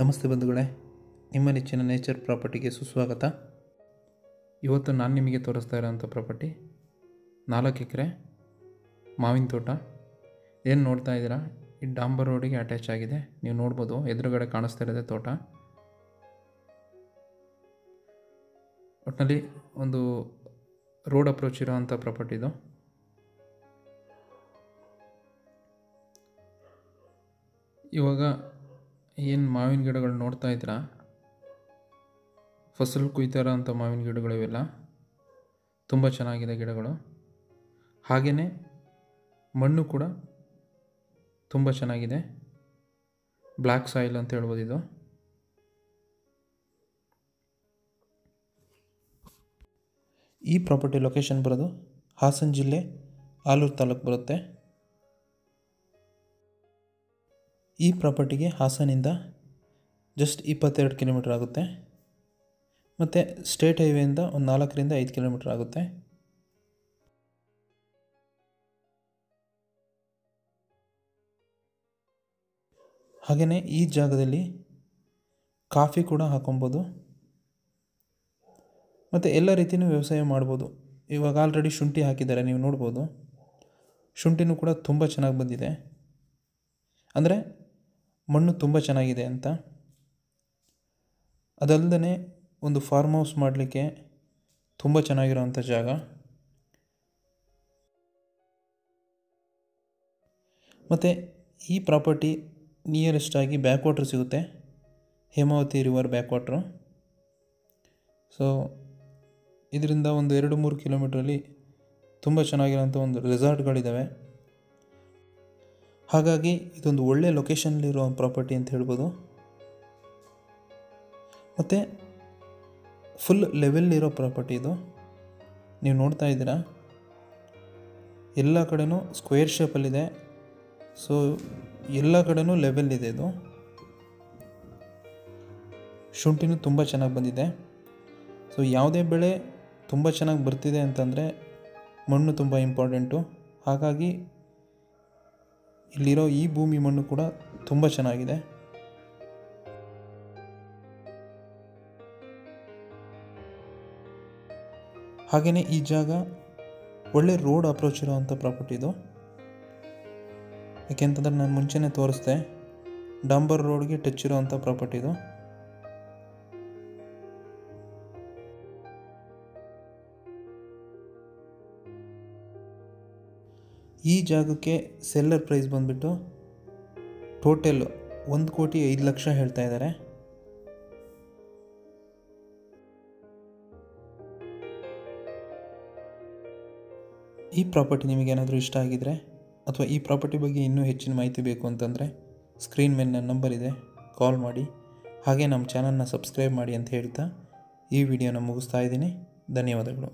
ನಮಸ್ತೆ ಬಂಧುಗಳೇ, ನಿಮ್ಮ ನೆಚ್ಚಿನ ನೇಚರ್ ಪ್ರಾಪರ್ಟಿಗೆ ಸುಸ್ವಾಗತ. ಇವತ್ತು ನಾನು ನಿಮಗೆ ತೋರಿಸ್ತಾ ಇರೋಂಥ ಪ್ರಾಪರ್ಟಿ 4 ಎಕರೆ ಮಾವಿನ ತೋಟ. ಏನು ನೋಡ್ತಾ ಇದ್ದೀರಾ, ಈ ಡಾಂಬರ್ ರೋಡಿಗೆ ಅಟ್ಯಾಚ್ ಆಗಿದೆ. ನೀವು ನೋಡ್ಬೋದು, ಎದುರುಗಡೆ ಕಾಣಿಸ್ತಾ ಇರೋದೇ ತೋಟ. ಒಟ್ಟಿನಲ್ಲಿ ಒಂದು ರೋಡ್ ಅಪ್ರೋಚ್ ಇರೋವಂಥ ಪ್ರಾಪರ್ಟಿ ಇದು. ಇವಾಗ ಏನು ಮಾವಿನ ಗಿಡಗಳು ನೋಡ್ತಾ ಇದ್ದೀರಾ, ಫಸಲು ಕುಯ್ತಾ ಇರೋಂಥ ಮಾವಿನ ಗಿಡಗಳು ಇವೆಲ್ಲ ತುಂಬ ಚೆನ್ನಾಗಿದೆ ಗಿಡಗಳು. ಹಾಗೆಯೇ ಮಣ್ಣು ಕೂಡ ತುಂಬ ಚೆನ್ನಾಗಿದೆ. ಬ್ಲ್ಯಾಕ್ ಸಾಯಿಲ್ ಅಂತ ಹೇಳ್ಬೋದು ಇದು. ಈ ಪ್ರಾಪರ್ಟಿ ಲೊಕೇಶನ್ ಬರೋದು ಹಾಸನ ಜಿಲ್ಲೆ ಆಲೂರು ತಾಲೂಕು ಬರುತ್ತೆ. ಈ ಪ್ರಾಪರ್ಟಿಗೆ ಹಾಸನಿಂದ ಜಸ್ಟ್ 22 ಕಿಲೋಮೀಟರ್ ಆಗುತ್ತೆ. ಮತ್ತು ಸ್ಟೇಟ್ ಹೈವೇಯಿಂದ ಒಂದು 4 ರಿಂದ 5 ಕಿಲೋಮೀಟರ್ ಆಗುತ್ತೆ. ಹಾಗೆಯೇ ಈ ಜಾಗದಲ್ಲಿ ಕಾಫಿ ಕೂಡ ಹಾಕೊಬೋದು ಮತ್ತು ಎಲ್ಲ ರೀತಿಯೂ ವ್ಯವಸಾಯ ಮಾಡ್ಬೋದು. ಇವಾಗ ಆಲ್ರೆಡಿ ಶುಂಠಿ ಹಾಕಿದ್ದಾರೆ, ನೀವು ನೋಡ್ಬೋದು. ಶುಂಠಿನೂ ಕೂಡ ತುಂಬ ಚೆನ್ನಾಗಿ ಬಂದಿದೆ, ಅಂದರೆ ಮಣ್ಣು ತುಂಬ ಚೆನ್ನಾಗಿದೆ ಅಂತ. ಅದಲ್ಲದೆ ಒಂದು ಫಾರ್ಮ್ ಹೌಸ್ ಮಾಡಲಿಕ್ಕೆ ತುಂಬ ಚೆನ್ನಾಗಿರೋವಂಥ ಜಾಗ. ಮತ್ತು ಈ ಪ್ರಾಪರ್ಟಿ ನಿಯರೆಸ್ಟ್ ಆಗಿ ಬ್ಯಾಕ್ ವಾಟ್ರ್ ಸಿಗುತ್ತೆ, Hemavathi river back water. So ಇದರಿಂದ ಒಂದು 2-3 ಕಿಲೋಮೀಟ್ರಲ್ಲಿ ತುಂಬ ಚೆನ್ನಾಗಿರೋಂಥ ಒಂದು ರೆಸಾರ್ಟ್ಗಳಿದ್ದಾವೆ. ಹಾಗಾಗಿ ಇದೊಂದು ಒಳ್ಳೆ ಲೊಕೇಶನ್ನಲ್ಲಿರೋ ಪ್ರಾಪರ್ಟಿ ಅಂತ ಹೇಳ್ಬೋದು. ಮತ್ತು ಫುಲ್ ಲೆವೆಲ್ಲಿರೋ ಪ್ರಾಪರ್ಟಿ ಇದು. ನೀವು ನೋಡ್ತಾ ಇದ್ದೀರಾ, ಎಲ್ಲ ಕಡೆನೂ ಸ್ಕ್ವೇರ್ ಶೇಪಲ್ಲಿದೆ. ಸೊ ಎಲ್ಲ ಕಡೆನೂ ಲೆವೆಲ್ ಇದೆ ಇದು. ಶುಂಠಿನೂ ತುಂಬ ಚೆನ್ನಾಗಿ ಬಂದಿದೆ. ಸೊ ಯಾವುದೇ ಬೆಳೆ ತುಂಬ ಚೆನ್ನಾಗಿ ಬರ್ತಿದೆ ಅಂತಂದರೆ ಮಣ್ಣು ತುಂಬ ಇಂಪಾರ್ಟೆಂಟು. ಹಾಗಾಗಿ ಇಲ್ಲಿರೋ ಈ ಭೂಮಿ ಮಣ್ಣು ಕೂಡ ತುಂಬ ಚೆನ್ನಾಗಿದೆ. ಹಾಗೆಯೇ ಈ ಜಾಗ ಒಳ್ಳೆ ರೋಡ್ ಅಪ್ರೋಚ್ ಇರೋವಂಥ ಪ್ರಾಪರ್ಟಿ ಇದು. ಯಾಕೆಂತಂದರೆ ನಾನು ಮುಂಚೆನೇ ತೋರಿಸ್ದೆ, ಡಾಂಬರ್ ರೋಡ್ಗೆ ಟಚ್ ಇರೋವಂಥ ಪ್ರಾಪರ್ಟಿ ಇದು. ಈ ಜಾಗಕ್ಕೆ ಸೆಲ್ಲರ್ ಪ್ರೈಸ್ ಬಂದುಬಿಟ್ಟು ಟೋಟಲ್ 1,05,00,000 ಹೇಳ್ತಾ ಇದ್ದಾರೆ. ಈ ಪ್ರಾಪರ್ಟಿ ನಿಮಗೇನಾದರೂ ಇಷ್ಟ ಆಗಿದರೆ ಅಥವಾ ಈ ಪ್ರಾಪರ್ಟಿ ಬಗ್ಗೆ ಇನ್ನೂ ಹೆಚ್ಚಿನ ಮಾಹಿತಿ ಬೇಕು ಅಂತಂದರೆ ಸ್ಕ್ರೀನ್ ಮೇಲೆ ನನ್ನ ನಂಬರ್ ಇದೆ, ಕಾಲ್ ಮಾಡಿ. ಹಾಗೆ ನಮ್ಮ ಚಾನಲ್ನ ಸಬ್ಸ್ಕ್ರೈಬ್ ಮಾಡಿ ಅಂತ ಹೇಳ್ತಾ ಈ ವಿಡಿಯೋನ ಮುಗಿಸ್ತಾ ಇದ್ದೀನಿ. ಧನ್ಯವಾದಗಳು.